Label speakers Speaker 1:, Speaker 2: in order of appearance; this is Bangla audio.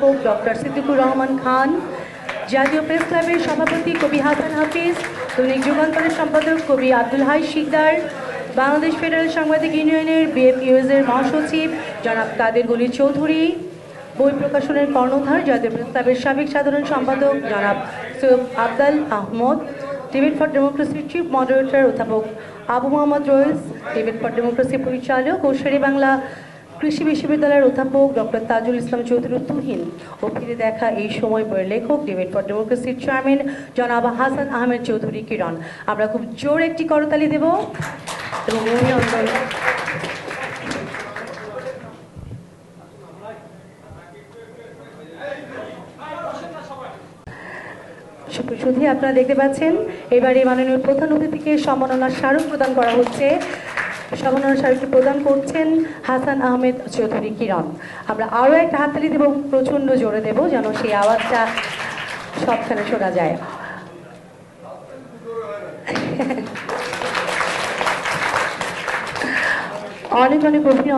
Speaker 1: অধ্যাপক ডক্টর সিদ্দিকুর রহমান খান, জাতীয় প্রেস ক্লাবের সভাপতি কবি হাসান হাফিজ, দৈনিক যুগান্তরের সম্পাদক কবি আব্দুল হাই শিকদার, বাংলাদেশ ফেডারেল সাংবাদিক ইউনিয়নের বিএফইউএস-এর মহাসচিব জনাব কাদের গনি চৌধুরী, বই প্রকাশনের কর্ণধার জাতীয় প্রেস ক্লাবের সাবেক সাধারণ সম্পাদক জনাব সৈয়দ আবদাল আহমদ, ডিবেট ফর ডেমোক্রেসির চিফ মডারেটর অধ্যাপক Abu Mohammad Royes, debate for democracy পরিচালক ও শেরেবাংলা কৃষি বিশ্ববিদ্যালয়ের অধ্যাপক ডক্টর তাজুল ইসলাম চৌধুরী তুহিন ও ফিরে দেখা এই সময় বইয়ের লেখক ডিবেট ফর ডেমোক্রেসির চেয়ারম্যান জনাব হাসান আহমেদ চৌধুরী কিরণ। আমরা খুব জোর একটি করতালি দেব এবং অভিনন্দন। শুধু আপনারা দেখতে পাচ্ছেন এবারে মাননীয় প্রধান অতিথিকে সম্মাননার স্মারক প্রদান করা হচ্ছে। সম্মাননার স্মারকটি প্রদান করছেন হাসান আহমেদ চৌধুরী কিরণ। আমরা আরও একটা হাততালি দেব, প্রচণ্ড জোরে দেব যেন সেই আওয়াজটা সবখানে শোনা যায়। অনেক অনেক অভিনন্দন।